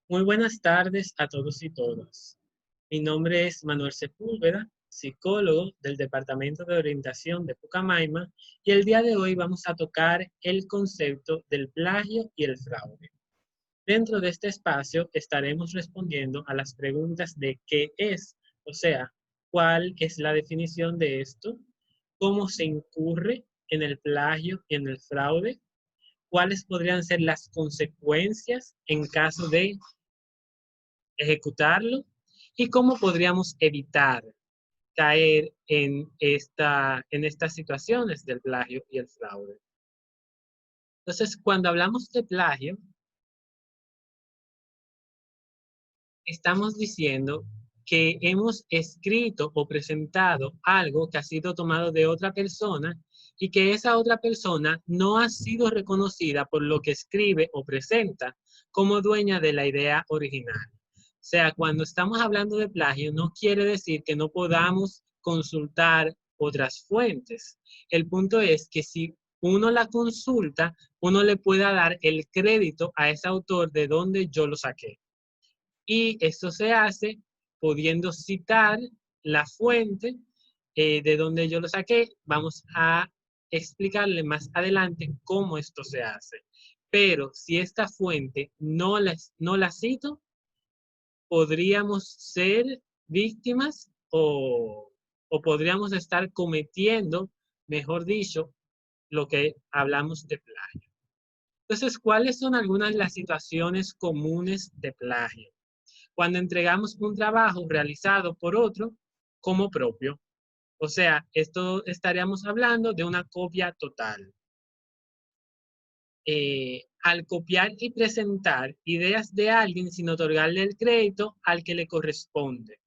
Muy buenas tardes a todos y todas. Mi nombre es Manuel Sepúlveda, psicólogo del Departamento de Orientación de Pucamaima, y el día de hoy vamos a tocar el concepto del plagio y el fraude. Dentro de este espacio estaremos respondiendo a las preguntas de qué es, o sea, cuál es la definición de esto, cómo se incurre en el plagio y en el fraude, cuáles podrían ser las consecuencias en caso de ejecutarlo y cómo podríamos evitar caer en estas situaciones del plagio y el fraude. Entonces, cuando hablamos de plagio, estamos diciendo que hemos escrito o presentado algo que ha sido tomado de otra persona y que esa otra persona no ha sido reconocida por lo que escribe o presenta como dueña de la idea original. O sea, cuando estamos hablando de plagio, no quiere decir que no podamos consultar otras fuentes. El punto es que si uno la consulta, uno le pueda dar el crédito a ese autor de donde yo lo saqué. Y esto se hace pudiendo citar la fuente de donde yo lo saqué. Vamos a explicarle más adelante cómo esto se hace. Pero si esta fuente no la cito, podríamos ser víctimas o podríamos estar cometiendo, mejor dicho, lo que hablamos de plagio. Entonces, ¿cuáles son algunas de las situaciones comunes de plagio? Cuando entregamos un trabajo realizado por otro como propio. O sea, esto estaríamos hablando de una copia total. Al copiar y presentar ideas de alguien sin otorgarle el crédito al que le corresponde.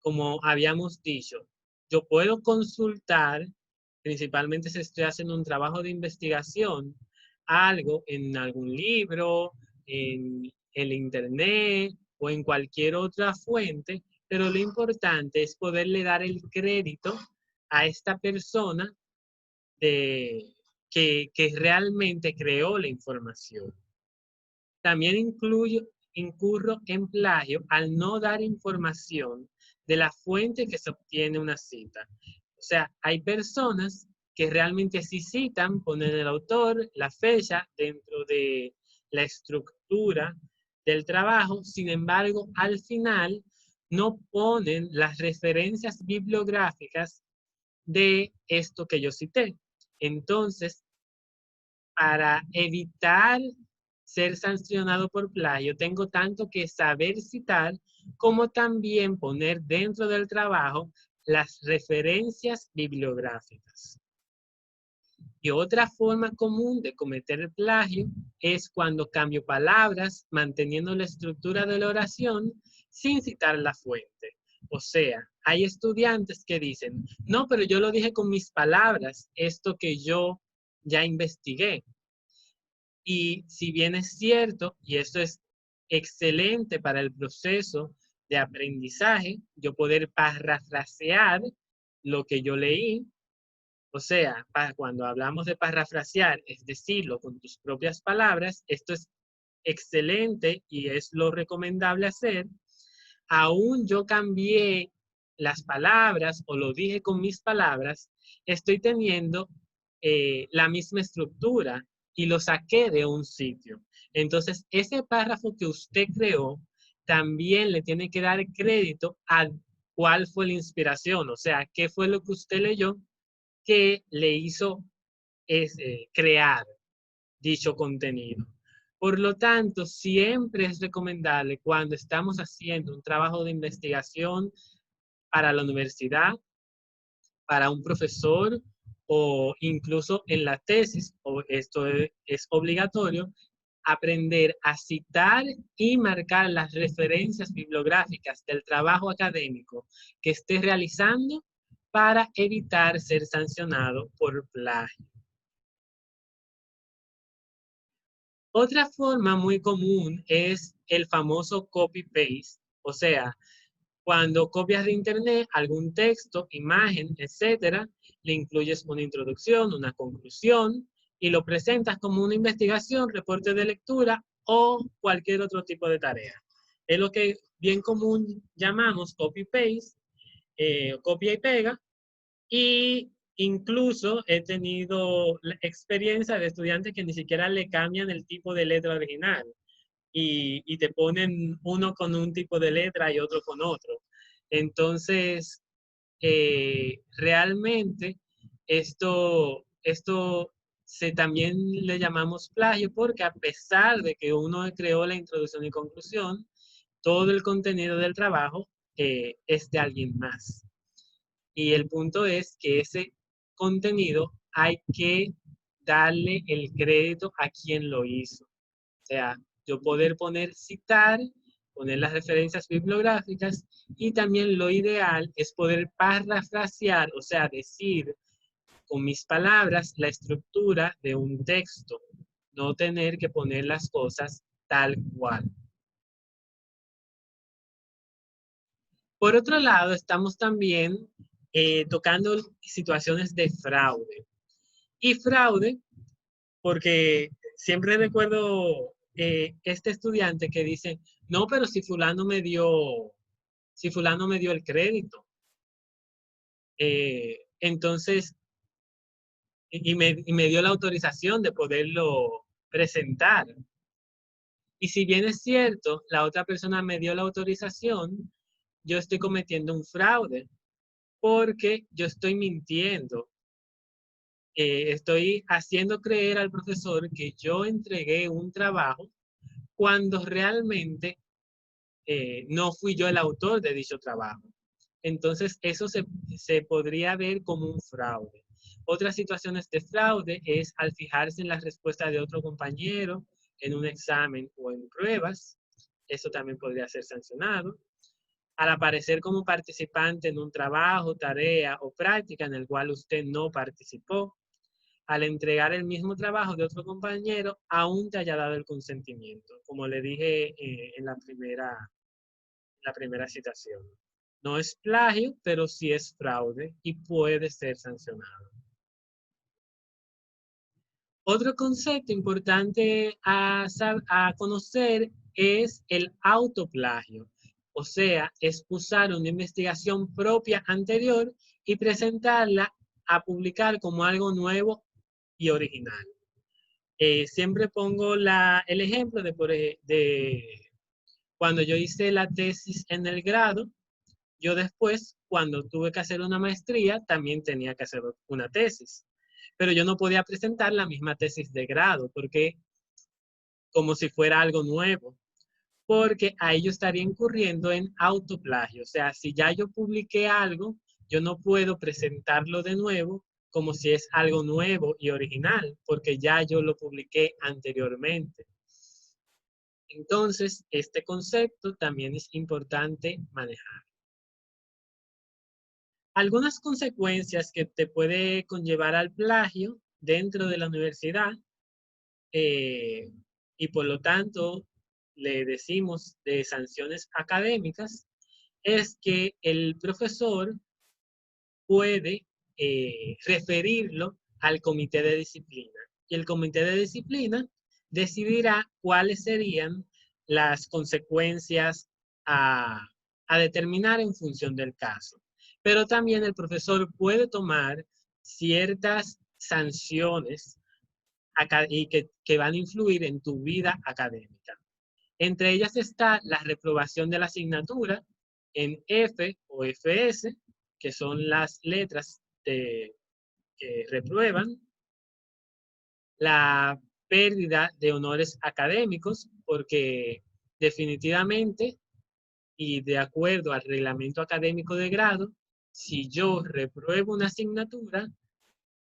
Como habíamos dicho, yo puedo consultar, principalmente si estoy haciendo un trabajo de investigación, algo en algún libro, en el internet o en cualquier otra fuente, pero lo importante es poderle dar el crédito a esta persona de, que realmente creó la información. También incurro en plagio al no dar información de la fuente que se obtiene una cita. O sea, hay personas que realmente sí citan, ponen el autor, la fecha dentro de la estructura del trabajo, sin embargo, al final no ponen las referencias bibliográficas de esto que yo cité. Entonces, para evitar ser sancionado por plagio, tengo tanto que saber citar como también poner dentro del trabajo las referencias bibliográficas. Y otra forma común de cometer el plagio es cuando cambio palabras manteniendo la estructura de la oración sin citar la fuente. O sea, hay estudiantes que dicen, no, pero yo lo dije con mis palabras, esto que yo ya investigué. Y si bien es cierto, y esto es excelente para el proceso de aprendizaje, yo poder parafrasear lo que yo leí, o sea, cuando hablamos de parafrasear, es decirlo con tus propias palabras, esto es excelente y es lo recomendable hacer. Aún yo cambié las palabras o lo dije con mis palabras, estoy teniendo la misma estructura y lo saqué de un sitio. Entonces, ese párrafo que usted creó, también le tiene que dar crédito a cuál fue la inspiración, o sea, qué fue lo que usted leyó que le hizo crear dicho contenido. Por lo tanto, siempre es recomendable cuando estamos haciendo un trabajo de investigación para la universidad, para un profesor o incluso en la tesis, o esto es obligatorio, aprender a citar y marcar las referencias bibliográficas del trabajo académico que esté realizando para evitar ser sancionado por plagio. Otra forma muy común es el famoso copy-paste, o sea, cuando copias de internet algún texto, imagen, etcétera, le incluyes una introducción, una conclusión y lo presentas como una investigación, reporte de lectura o cualquier otro tipo de tarea. Es lo que bien común llamamos copy-paste, copia y pega, y incluso he tenido la experiencia de estudiantes que ni siquiera le cambian el tipo de letra original y te ponen uno con un tipo de letra y otro con otro. Entonces, realmente esto también le llamamos plagio porque a pesar de que uno creó la introducción y conclusión, todo el contenido del trabajo es de alguien más. Y el punto es que ese contenido hay que darle el crédito a quien lo hizo. O sea, yo poder citar, poner las referencias bibliográficas y también lo ideal es poder parafrasear, o sea, decir con mis palabras la estructura de un texto, no tener que poner las cosas tal cual. Por otro lado, estamos también tocando situaciones de fraude. Y fraude, porque siempre recuerdo este estudiante que dice, no, pero si fulano me dio el crédito. Entonces, y me dio la autorización de poderlo presentar. Y si bien es cierto, la otra persona me dio la autorización, yo estoy cometiendo un fraude porque yo estoy mintiendo. Estoy haciendo creer al profesor que yo entregué un trabajo cuando realmente no fui yo el autor de dicho trabajo. Entonces, eso se podría ver como un fraude. Otras situaciones de fraude es al fijarse en la respuesta de otro compañero en un examen o en pruebas. Eso también podría ser sancionado. Al aparecer como participante en un trabajo, tarea o práctica en el cual usted no participó. Al entregar el mismo trabajo de otro compañero, aún te haya dado el consentimiento, como le dije en la primera citación. No es plagio, pero sí es fraude y puede ser sancionado. Otro concepto importante a conocer es el autoplagio. O sea, es usar una investigación propia anterior y presentarla a publicar como algo nuevo y original. Siempre pongo el ejemplo de cuando yo hice la tesis en el grado, yo después, cuando tuve que hacer una maestría, también tenía que hacer una tesis. Pero yo no podía presentar la misma tesis de grado, porque como si fuera algo nuevo, porque ahí yo estaría incurriendo en autoplagio. O sea, si ya yo publiqué algo, yo no puedo presentarlo de nuevo como si es algo nuevo y original, porque ya yo lo publiqué anteriormente. Entonces, este concepto también es importante manejar. Algunas consecuencias que te puede conllevar al plagio dentro de la universidad eh, y por lo tanto le decimos de sanciones académicas es que el profesor puede referirlo al comité de disciplina y el comité de disciplina decidirá cuáles serían las consecuencias a determinar en función del caso. Pero también el profesor puede tomar ciertas sanciones y que van a influir en tu vida académica. Entre ellas está la reprobación de la asignatura en F o FS, que son las letras que reprueban, la pérdida de honores académicos, porque definitivamente y de acuerdo al reglamento académico de grado, si yo repruebo una asignatura,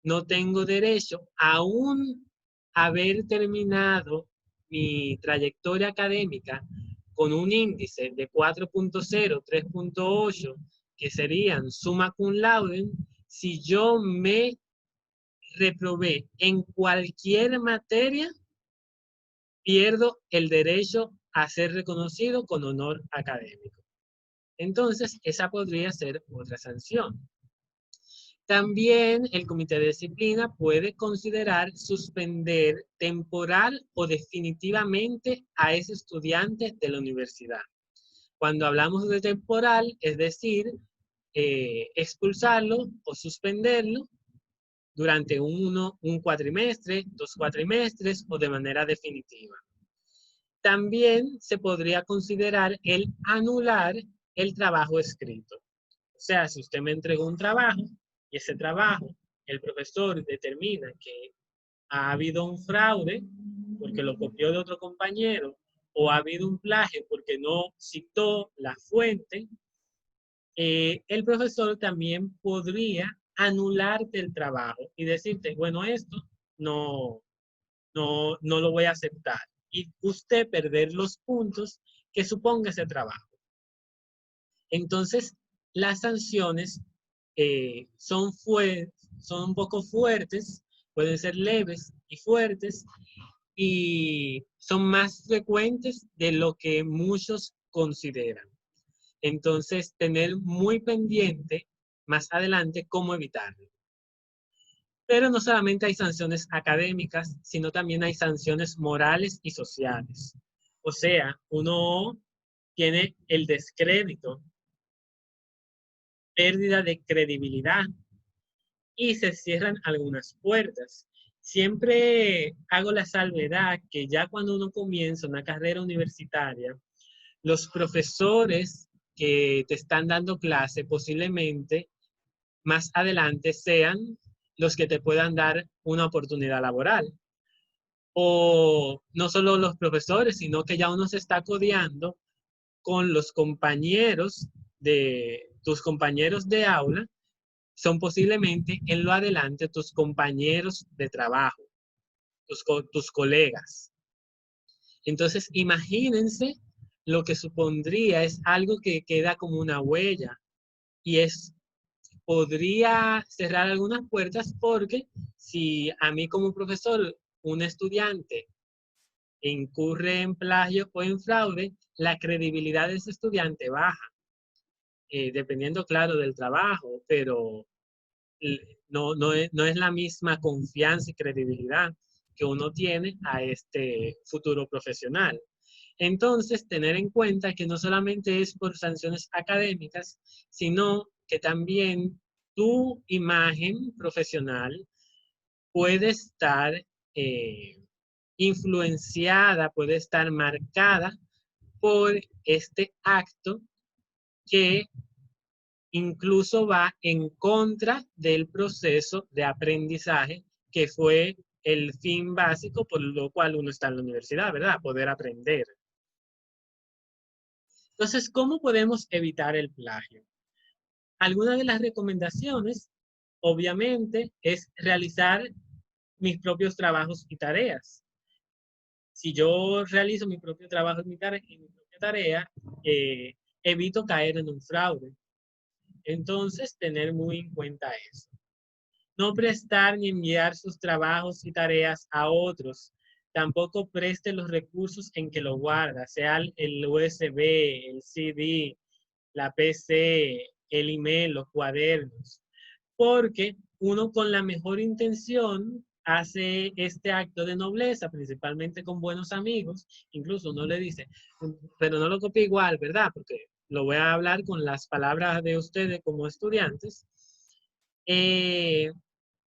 no tengo derecho aún haber terminado mi trayectoria académica con un índice de 4.0, 3.8, que serían summa cum laude, si yo me reprobé en cualquier materia, pierdo el derecho a ser reconocido con honor académico. Entonces, esa podría ser otra sanción. También el comité de disciplina puede considerar suspender temporal o definitivamente a ese estudiante de la universidad. Cuando hablamos de temporal, es decir, expulsarlo o suspenderlo durante un cuatrimestre, 2 cuatrimestres o de manera definitiva. También se podría considerar el anular el trabajo escrito. O sea, si usted me entregó un trabajo y ese trabajo, el profesor determina que ha habido un fraude porque lo copió de otro compañero o ha habido un plagio porque no citó la fuente, el profesor también podría anularte el trabajo y decirte, bueno, esto no, no lo voy a aceptar. Y usted perder los puntos que suponga ese trabajo. Entonces, las sanciones son un poco fuertes, pueden ser leves y fuertes, y son más frecuentes de lo que muchos consideran. Entonces, tener muy pendiente más adelante cómo evitarlo. Pero no solamente hay sanciones académicas, sino también hay sanciones morales y sociales. O sea, uno tiene el descrédito, pérdida de credibilidad y se cierran algunas puertas. Siempre hago la salvedad que ya cuando uno comienza una carrera universitaria, los profesores que te están dando clase posiblemente más adelante sean los que te puedan dar una oportunidad laboral. O no solo los profesores, sino que ya uno se está codeando con los compañeros de tus compañeros de aula, son posiblemente en lo adelante tus compañeros de trabajo, tus colegas. Entonces, imagínense lo que supondría, es algo que queda como una huella y podría cerrar algunas puertas porque si a mí como profesor, un estudiante incurre en plagio o en fraude, la credibilidad de ese estudiante baja, dependiendo, claro, del trabajo, pero no es la misma confianza y credibilidad que uno tiene a este futuro profesional. Entonces, tener en cuenta que no solamente es por sanciones académicas, sino que también tu imagen profesional puede estar influenciada, puede estar marcada por este acto que incluso va en contra del proceso de aprendizaje que fue el fin básico por lo cual uno está en la universidad, ¿verdad? Poder aprender. Entonces, ¿cómo podemos evitar el plagio? Algunas de las recomendaciones, obviamente, es realizar mis propios trabajos y tareas. Si yo realizo mi propio trabajo y mi propia tarea, evito caer en un fraude. Entonces, tener muy en cuenta eso. No prestar ni enviar sus trabajos y tareas a otros. Tampoco preste los recursos en que lo guarda, sea el USB, el CD, la PC, el email, los cuadernos. Porque uno con la mejor intención hace este acto de nobleza, principalmente con buenos amigos. Incluso uno le dice, pero no lo copie igual, ¿verdad? Porque lo voy a hablar con las palabras de ustedes como estudiantes. Eh,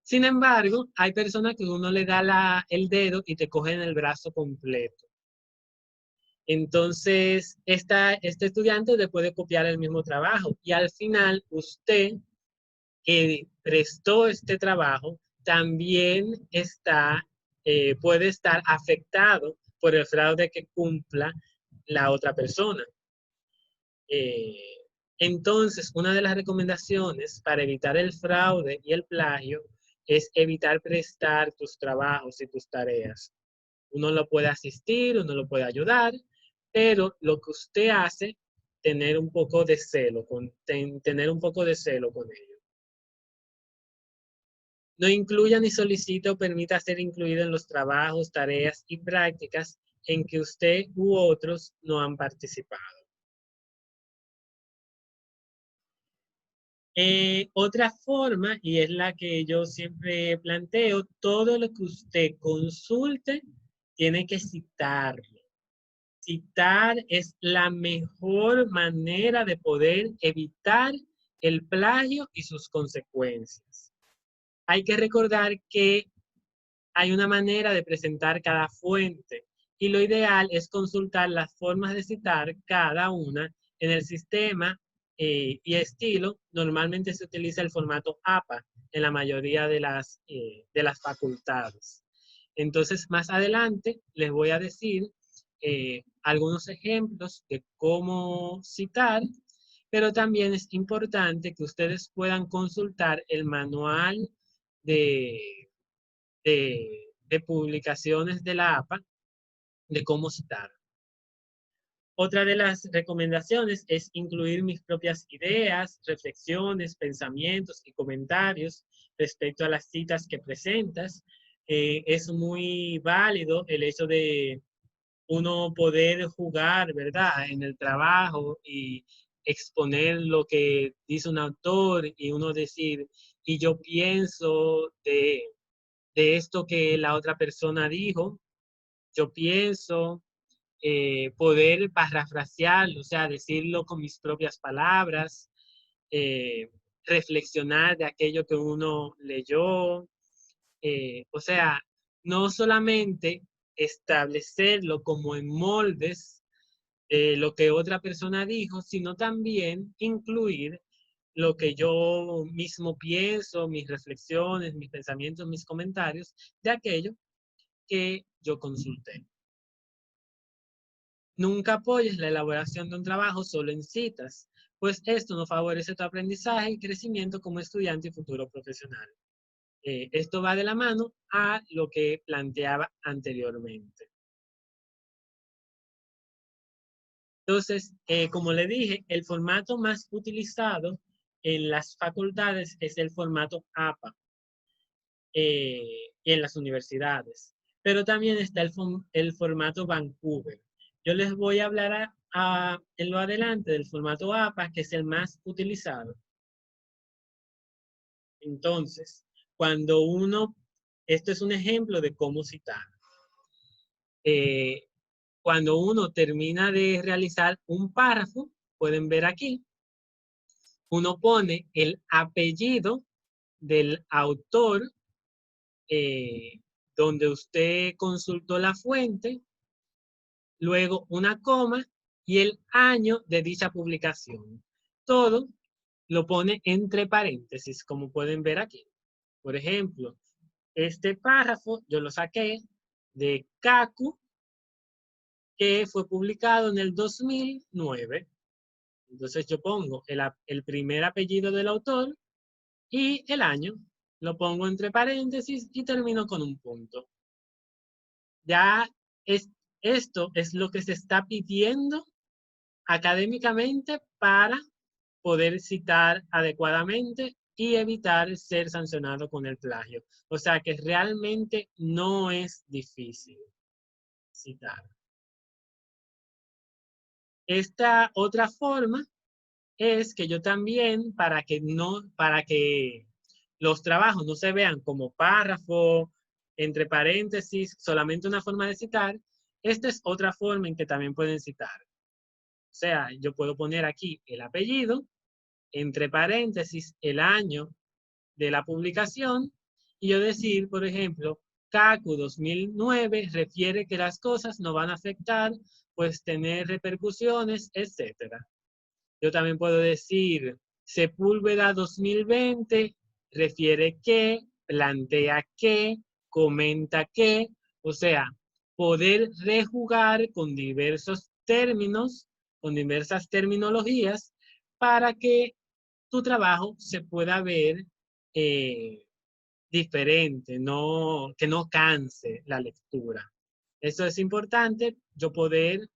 Sin embargo, hay personas que uno le da el dedo y te cogen el brazo completo. Entonces, este estudiante le puede copiar el mismo trabajo y al final usted que prestó este trabajo también puede estar afectado por el fraude que cumpla la otra persona. Eh, entonces, una de las recomendaciones para evitar el fraude y el plagio es evitar prestar tus trabajos y tus tareas. Uno lo puede asistir, uno lo puede ayudar, pero lo que usted hace, tener un poco de celo, tener un poco de celo con ello. No incluya ni solicite o permita ser incluido en los trabajos, tareas y prácticas en que usted u otros no han participado. Otra forma, y es la que yo siempre planteo, todo lo que usted consulte tiene que citarlo. Citar es la mejor manera de poder evitar el plagio y sus consecuencias. Hay que recordar que hay una manera de presentar cada fuente y lo ideal es consultar las formas de citar cada una en el sistema y estilo. Normalmente se utiliza el formato APA en la mayoría de las facultades. Entonces, más adelante les voy a decir algunos ejemplos de cómo citar, pero también es importante que ustedes puedan consultar el manual de, de publicaciones de la APA de cómo citar. Otra de las recomendaciones es incluir mis propias ideas, reflexiones, pensamientos y comentarios respecto a las citas que presentas. Es muy válido el hecho de uno poder jugar, ¿verdad?, en el trabajo y exponer lo que dice un autor y uno decir, y yo pienso de esto que la otra persona dijo, yo pienso poder parafrasearlo, o sea, decirlo con mis propias palabras, eh, reflexionar de aquello que uno leyó, o sea, no solamente establecerlo como en moldes lo que otra persona dijo, sino también incluir lo que yo mismo pienso, mis reflexiones, mis pensamientos, mis comentarios de aquello que yo consulté. Nunca apoyes la elaboración de un trabajo solo en citas, pues esto no favorece tu aprendizaje y crecimiento como estudiante y futuro profesional. Esto va de la mano a lo que planteaba anteriormente. Entonces, como le dije, el formato más utilizado en las facultades es el formato APA en las universidades, pero también está el formato Vancouver. Yo les voy a hablar en lo adelante del formato APA, que es el más utilizado. Entonces, cuando esto es un ejemplo de cómo citar. Eh, Cuando uno termina de realizar un párrafo, pueden ver aquí, uno pone el apellido del autor donde usted consultó la fuente, luego una coma y el año de dicha publicación. Todo lo pone entre paréntesis, como pueden ver aquí. Por ejemplo, este párrafo yo lo saqué de Kaku, que fue publicado en el 2009. Entonces yo pongo el primer apellido del autor y el año. Lo pongo entre paréntesis y termino con un punto. Ya esto es lo que se está pidiendo académicamente para poder citar adecuadamente y evitar ser sancionado con el plagio. O sea que realmente no es difícil citar. Esta otra forma es que yo también, para que los trabajos no se vean como párrafo, entre paréntesis, solamente una forma de citar, esta es otra forma en que también pueden citar. O sea, yo puedo poner aquí el apellido, entre paréntesis, el año de la publicación, y yo decir, por ejemplo, CACU 2009 refiere que las cosas no van a afectar, pues tener repercusiones, etcétera. Yo también puedo decir, Sepúlveda 2020 refiere que, plantea que, comenta que, o sea, poder rejugar con diversos términos, con diversas terminologías, para que tu trabajo se pueda ver eh, diferente, que no canse la lectura. Eso es importante, yo poder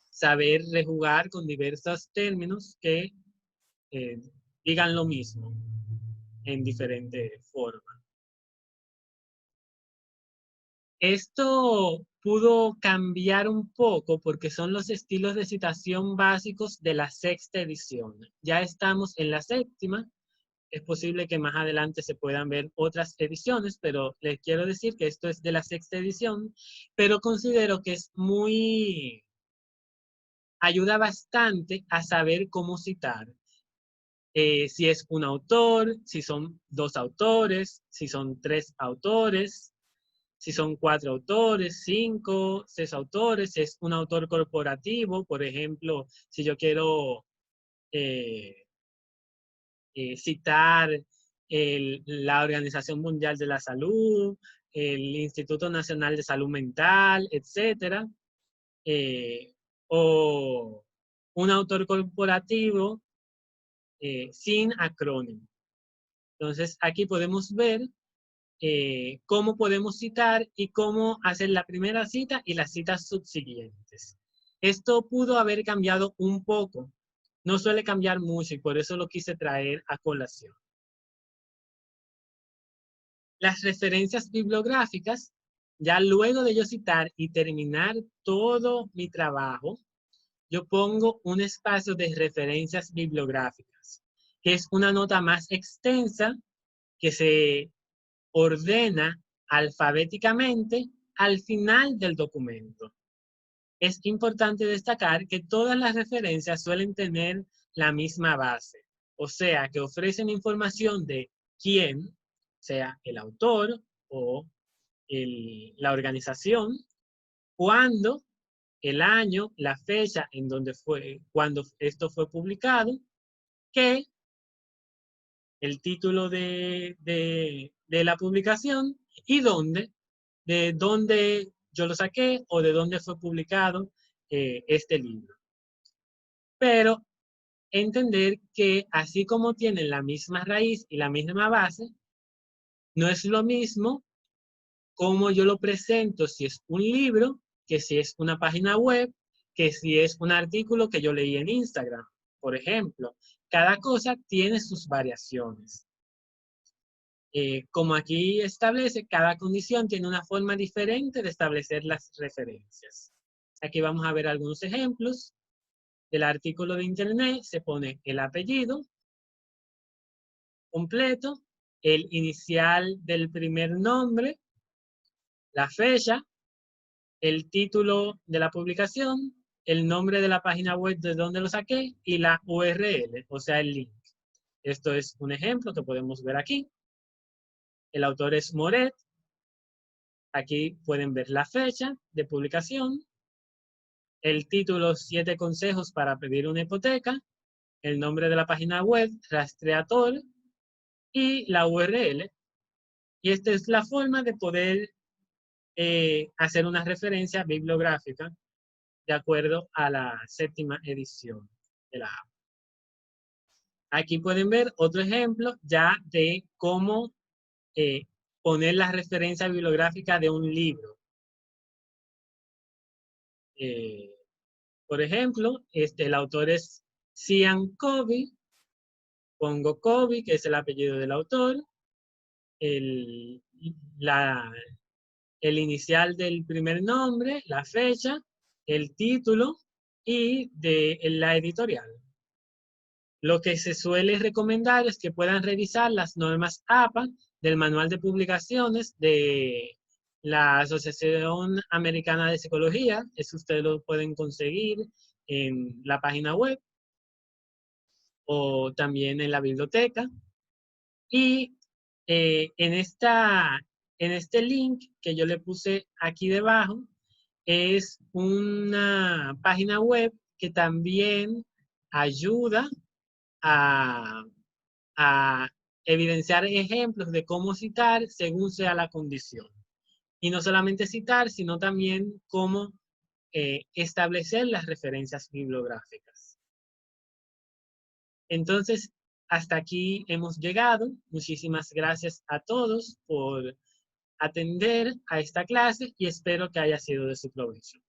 saber rejugar con diversos términos que eh, digan lo mismo en diferente forma. Esto pudo cambiar un poco porque son los estilos de citación básicos de la sexta edición. Ya estamos en la séptima. Es posible que más adelante se puedan ver otras ediciones, pero les quiero decir que esto es de la sexta edición, pero considero que es ayuda bastante a saber cómo citar. Si es un autor, si son dos autores, si son tres autores, si son cuatro autores, cinco, seis autores, si es un autor corporativo, por ejemplo, si yo quiero eh, citar la Organización Mundial de la Salud, el Instituto Nacional de Salud Mental, etcétera, o un autor corporativo sin acrónimo. Entonces, aquí podemos ver cómo podemos citar y cómo hacer la primera cita y las citas subsiguientes. Esto pudo haber cambiado un poco. No suele cambiar mucho y por eso lo quise traer a colación. Las referencias bibliográficas, ya luego de yo citar y terminar todo mi trabajo, yo pongo un espacio de referencias bibliográficas, que es una nota más extensa que se ordena alfabéticamente al final del documento. Es importante destacar que todas las referencias suelen tener la misma base, o sea, que ofrecen información de quién, sea el autor o la organización, cuándo, el año, la fecha en donde cuando esto fue publicado, que el título de la publicación y de dónde yo lo saqué o de dónde fue publicado este libro. Pero entender que así como tienen la misma raíz y la misma base, no es lo mismo como yo lo presento si es un libro, que si es una página web, que si es un artículo que yo leí en Instagram, por ejemplo. Cada cosa tiene sus variaciones. Como aquí establece, cada condición tiene una forma diferente de establecer las referencias. Aquí vamos a ver algunos ejemplos. Del artículo de internet se pone el apellido completo, el inicial del primer nombre, la fecha, el título de la publicación, el nombre de la página web de donde lo saqué y la URL, o sea, el link. Esto es un ejemplo que podemos ver aquí. El autor es Moret. Aquí pueden ver la fecha de publicación, el título 7 consejos para pedir una hipoteca, el nombre de la página web, rastreador y la URL. Y esta es la forma de poder hacer una referencia bibliográfica de acuerdo a la séptima edición de la APA. Aquí pueden ver otro ejemplo ya de cómo poner la referencia bibliográfica de un libro. Por ejemplo, el autor es Cian Covey, pongo Covey, que es el apellido del autor, el, el inicial del primer nombre, la fecha, el título y de la editorial. Lo que se suele recomendar es que puedan revisar las normas APA del Manual de Publicaciones de la Asociación Americana de Psicología. Eso ustedes lo pueden conseguir en la página web o también en la biblioteca. Y en este link que yo le puse aquí debajo, es una página web que también ayuda a, a evidenciar ejemplos de cómo citar según sea la condición. Y no solamente citar, sino también cómo establecer las referencias bibliográficas. Entonces, hasta aquí hemos llegado. Muchísimas gracias a todos por atender a esta clase y espero que haya sido de su provecho.